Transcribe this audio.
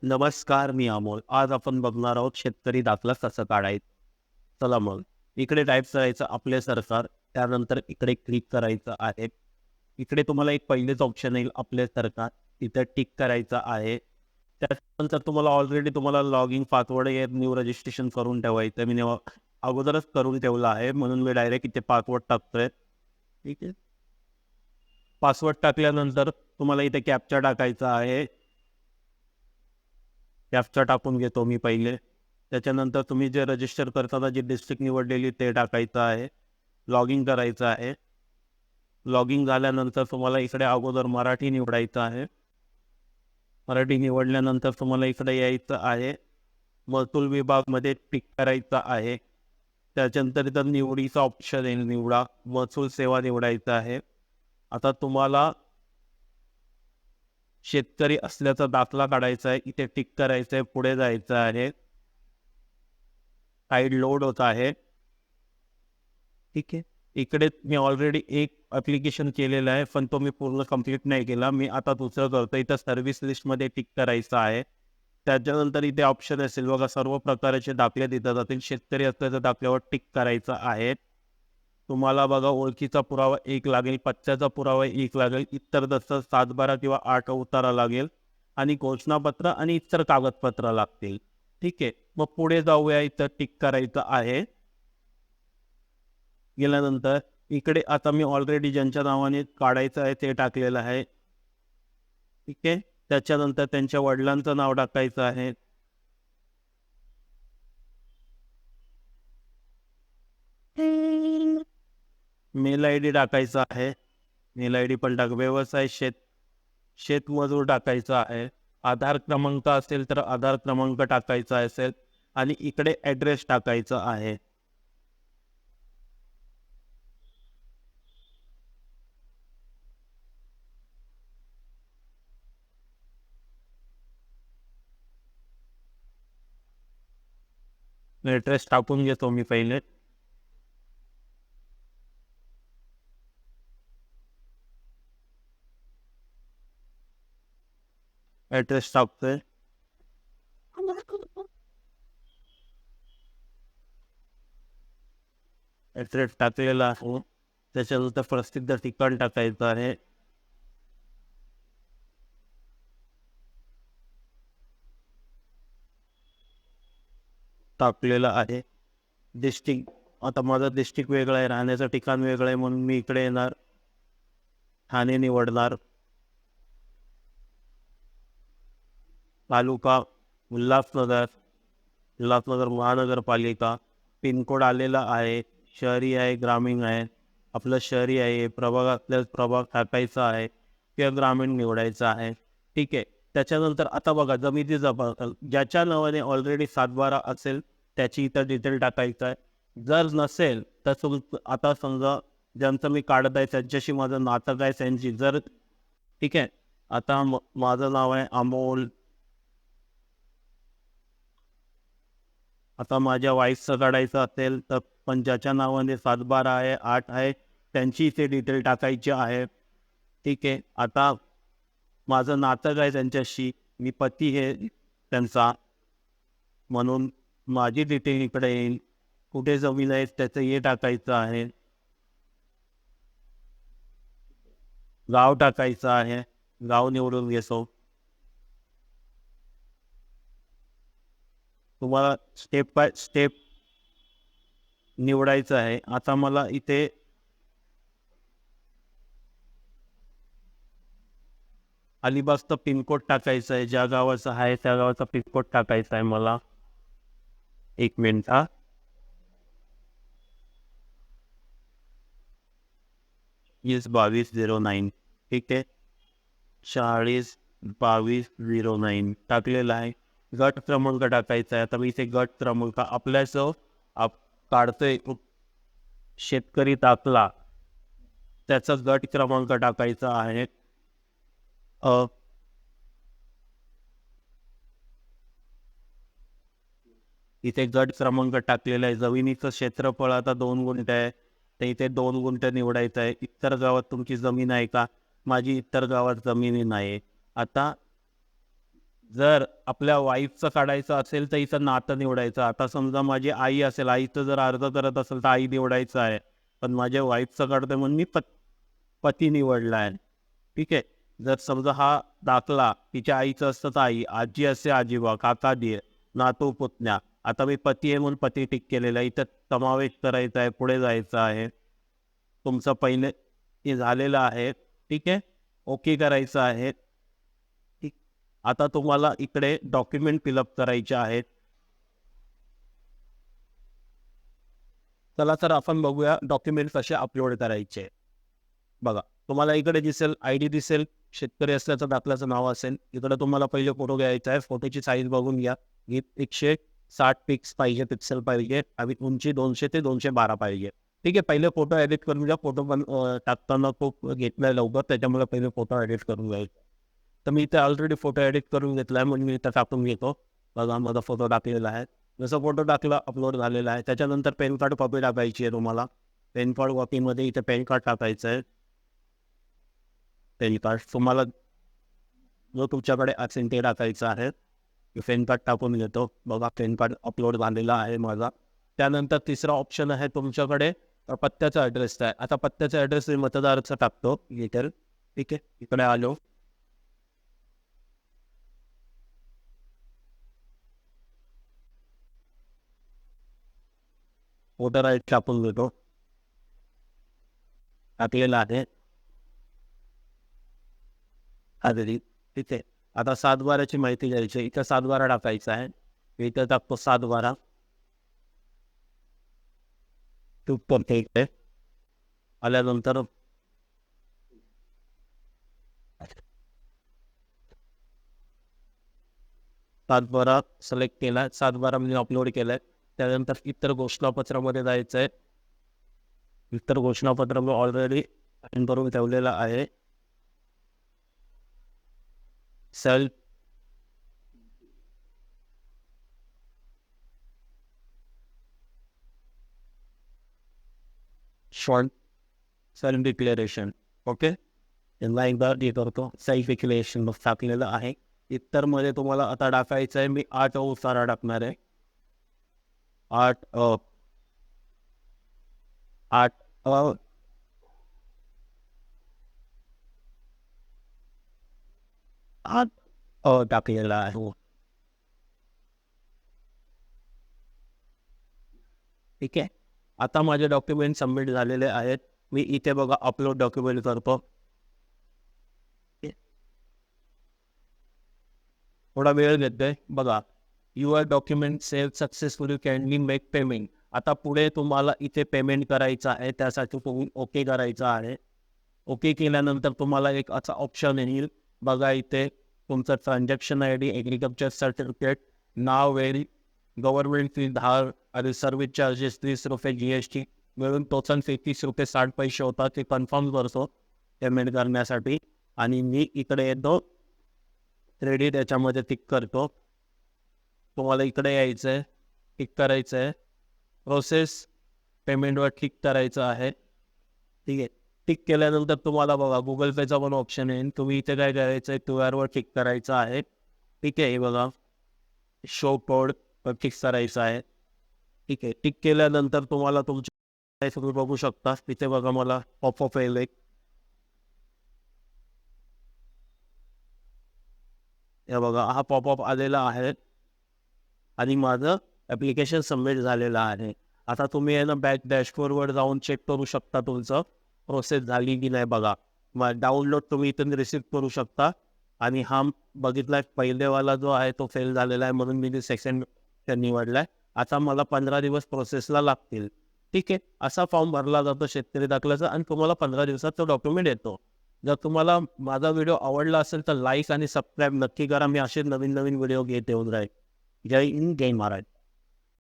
नमस्कार, मी अमोल. आज आपण बघणार आहोत शेतकरी दाखला कसा काढायचा. चला मग. इकडे टाईप करायचं आपले सरकार. त्यानंतर इकडे क्लिक करायचं आहे. इकडे तुम्हाला एक पहिलेच ऑप्शन येईल आपले सरकार. तिथे टिक करायचं आहे. त्यानंतर तुम्हाला ऑलरेडी लॉग इन पासवर्ड हे न्यू रजिस्ट्रेशन करून ठेवायचं. मी अगोदरच करून ठेवलं आहे, म्हणून मी डायरेक्ट इथे पासवर्ड टाकतोय. ठीक आहे. पासवर्ड टाकल्यानंतर तुम्हाला इथे कॅप्चा टाकायचा आहे. कॅप्चा टाकून घेतो मी पहिले. त्याच्यानंतर तुम्ही जे रजिस्टर करताना जी डिस्ट्रिक्ट निवडलेली ते टाकायचं आहे. लॉग इन करायचं आहे. लॉग इन झाल्यानंतर तुम्हाला इकडे अगोदर मराठी निवडायचं आहे. मराठी निवडल्यानंतर तुम्हाला इकडे यायचं आहे. महसूल विभागमध्ये टिक करायचा आहे. त्याच्यानंतर इथं निवडीचा ऑप्शन येईल, निवडा. महसूल सेवा निवडायचा आहे. आता तुम्हाला शेतकरी असल्याचा दाखला काढायचा आहे. इथे टिक करायचं आहे. पुढे जायचं आहे. साईड लोड होत आहे. ठीक आहे. इकडे मी ऑलरेडी एक ॲप्लिकेशन केलेलं आहे, पण तो मी पूर्ण कंप्लीट नाही केला. मी आता दुसरं करतो. इथं सर्व्हिस लिस्टमध्ये टिक करायचं आहे. त्याच्यानंतर इथे ऑप्शन असेल बघा, सर्व प्रकारचे दाखले दिले जातील. शेतकरी असल्याच्या दाखल्यावर टिक करायचं आहे. तुम्हाला बघा ओळखीचा पुरावा 1 लागेल, पत्त्याचा पुरावा 1 लागेल, इतर दस्तर 7/12 किंवा 8 उतारा लागेल आणि घोषणापत्र आणि इतर कागदपत्र लागतील. ठीक आहे. मग पुढे जाऊया. इथं टिक करायचं आहे. गेल्यानंतर इकडे आता मी ऑलरेडी ज्यांच्या नावाने काढायचं आहे ते टाकलेलं आहे. ठीक आहे. त्याच्यानंतर त्यांच्या वडिलांचं नाव टाकायचं आहे. मेल आय डी टाकायचा आहे. मेल आय डी पण व्यवसाय शेतमजूर टाकायचा आहे. आधार क्रमांक असेल तर आधार क्रमांक टाकायचा असेल आणि इकडे ॲड्रेस टाकायचा आहे. ॲड्रेस टाकून घेतो मी पहिले. ॲड्रेस टाकतोय. ॲड्रेस टाकलेला आहे. त्याच्यानंतर प्रसिद्ध ठिकाण टाकायचं आहे. टाकलेलं आहे. डिस्ट्रिक्ट, आता माझं डिस्ट्रिक्ट वेगळं आहे, राहण्याचं ठिकाण वेगळं आहे, म्हणून मी इकडे येणार. ठाणे निवडणार. तालुका उल्हासनगर, उल्हासनगर महानगरपालिका. पिनकोड आलेला आहे. शहरी आहे, ग्रामीण आहे. आपलं शहरी आहे. प्रभाग असल्यास प्रभाग टाकायचा आहे किंवा ग्रामीण निवडायचा आहे. ठीक आहे. त्याच्यानंतर आता बघा, जमिनी जमा ज्याच्या नावाने ऑलरेडी 7/12 असेल त्याची इथं डिटेल टाकायचं आहे. जर नसेल तर आता समजा ज्यांचं मी काढत आहे त्यांच्याशी माझं नातं काय त्यांची जर, ठीक आहे. आता माझं नाव आहे अमोल. आता माझ्या वाईफचं काढायचं असेल तर पण ज्याच्या नावाने 7/12 आहे, 8 आहे, त्यांची इथे डिटेल टाकायची आहे. ठीक आहे. आता माझं नातं काय त्यांच्याशी, मी पती आहे त्यांचा, म्हणून माझी डिटेल इकडे येईल. कुठे जमीन आहे त्याचं हे टाकायचं आहे. गाव टाकायचं आहे. गाव निवडून घेतो. तुम्हाला स्टेप बाय स्टेप निवडायचं आहे. आता मला इथे अलिबागचा पिनकोड टाकायचा आहे. ज्या गावाचा आहे त्या गावाचा पिनकोड टाकायचा आहे मला. 1 मिनिट हा. 402209. ठीक आहे. 402209 टाकलेला आहे. गट क्रमांक टाकायचा आहे. आता मी इथे गट क्रमांक आपल्याचं काढतोय शेतकरी दाखला, त्याचा गट क्रमांक टाकायचा आहे. इथे गट क्रमांक टाकलेला आहे. जमिनीचं क्षेत्रफळ आता 2 गुंठे आहे, तर इथे 2 गुंठे निवडायचं आहे. इतर गावात तुमची जमीन आहे का? माझी इतर गावात जमिनी नाही. आता जर आपल्या वाईफचं काढायचं असेल तर इथं नातं निवडायचं. आता समजा माझी आई असेल, आईचं जर अर्ज करत असेल तर आई निवडायचं आहे. पण माझ्या वाईफचं काढतोय म्हणून मी पती निवडला आहे. ठीक आहे. जर समजा हा दाखला तिच्या आईचं असतं तर आई, आजी असते आजीबा, काका दीर, नातू पुतण्या. आता मी पती आहे म्हणून पती टिक केलेला आहे. इथं समावेश करायचा आहे, पुढे जायचं आहे. तुमचं पहिले हे झालेलं आहे. ठीक आहे. ओके करायचं आहे. ठीक. आता तुम्हाला इकडे डॉक्युमेंट फिलअप करायचे आहेत. चला तर आपण बघूया डॉक्युमेंट कसे अपलोड करायचे. बघा, तुम्हाला इकडे दिसेल आय-डी दिसेल, शेतकरी असल्याचं दाखल्याचं नाव असेल. इकडे तुम्हाला पहिले फोटो घ्यायचा आहे. फोटोची साईज बघून घ्या. ही 160 पिक्सल पाहिजे आणि उंची 200 ते 212 पाहिजे. ठीक आहे. पहिले फोटो एडिट करून घ्या. फोटो पण टाकताना खूप घेतलाय लवकर, त्याच्यामुळे पहिले फोटो एडिट करून घ्यायचा. तर मी इथे ऑलरेडी फोटो एडिट करून घेतलाय म्हणून मी इथं टाकून घेतो. बघा, माझा फोटो टाकलेला आहे. जसं फोटो टाकला, अपलोड झालेला आहे. त्याच्यानंतर पॅन कार्ड कॉपी टाकायची आहे तुम्हाला. पॅन कार्ड कॉपीमध्ये इथे पॅन कार्ड टाकायचं आहे. पॅन कार्ड तुम्हाला जो तुमच्याकडे असेल ते टाकायचं आहे. मी पॅन कार्ड टाकून घेतो. बघा, पॅन कार्ड अपलोड झालेला आहे माझा. त्यानंतर तिसरा ऑप्शन आहे तुमच्याकडे पत्त्याचा ॲड्रेस आहे. आता पत्त्याचा ॲड्रेस मी मतदाराचा टाकतो इथे. ठीक आहे. इकडे आलो. वोटर आय डी टाकून घेतो. टाकलेला आहे. आधी ठीक आहे. आता 7/12ची माहिती घ्यायची. इथं 7/12 टाकायचं आहे. मी इथं टाकतो 7/12. तू करते इकडे आल्यानंतर 7/12 सिलेक्ट केला. 7/12 मी अपलोड केलंय. त्यानंतर इतर घोषणापत्रामध्ये जायचं आहे. इतर घोषणापत्र मी ऑलरेडी अटेंड करून ठेवलेलं आहे. Self short self declaration. Okay. यांना एकदा हे करतो. सेल्फ डिक्लेरेशन टाकलेलं आहे. इतरमध्ये तुम्हाला आता टाकायचं आहे. मी 8 उतारा टाकणार आहे. 8 8 8 टाकलेला आहे. ठीक आहे. आता माझे डॉक्युमेंट सबमिट झालेले आहेत. मी इथे बघा अपलोड डॉक्युमेंट करतो. थोडा वेळ घेतोय. बघा, your document save successfully, kindly make payment. आता पुढे तुम्हाला इथे पेमेंट करायचं आहे. त्यासाठी तुम्ही ओके करायचं आहे. ओके केल्यानंतर तुम्हाला एक असा ऑप्शन येईल. बघा, इथे तुमचं transaction I D, agriculture certificate, now, very, government fee 10 आणि सर्व्हिस चार्जेस ₹30, GST मिळून टोटल ₹33.60 होतात. ते कन्फर्म करतो पेमेंट करण्यासाठी आणि मी इकडे येतो. क्रेडिट याच्यामध्ये टिक करतो. तुम्हाला इकडे यायचं आहे, टिक करायचं आहे. प्रोसेस पेमेंटवर क्लिक करायचं आहे. ठीक आहे. टिक केल्यानंतर तुम्हाला बघा गुगल पेचा पण ऑप्शन येईल. तुम्ही इथे काय करायचं आहे, QR वर क्लिक करायचं आहे. ठीक आहे. हे बघा, शो कोड वर क्लिक करायचं आहे. ठीक आहे. टिक केल्यानंतर तुम्हाला तुमच्या तुम्ही बघू शकता. तिथे बघा मला पॉपअप येईल एक. हे बघा, हा पॉपअप आलेला आहे आणि माझं ॲप्लिकेशन सबमिट झालेलं आहे. आता तुम्ही आहे ना बॅक डॅशबोर्डवर जाऊन चेक करू शकता तुमचं प्रोसेस झाली की नाही बघा. मग डाउनलोड तुम्ही इथून रिसीव्ह करू शकता. आणि हा बघितला पहिलेवाला जो आहे तो फेल झालेला आहे म्हणून मी सेकंड निवडला आहे. आता मला 15 दिवस प्रोसेसला लागतील. ठीक आहे. असा फॉर्म भरला जातो शेतकरी दाखल्याचा आणि तुम्हाला 15 दिवसात तो डॉक्युमेंट येतो. जर तुम्हाला माझा व्हिडिओ आवडला असेल तर लाईक आणि सबस्क्राईब नक्की करा. मी असे नवीन नवीन व्हिडिओ घेत येऊन राहील. जय हिंद, जय महाराज.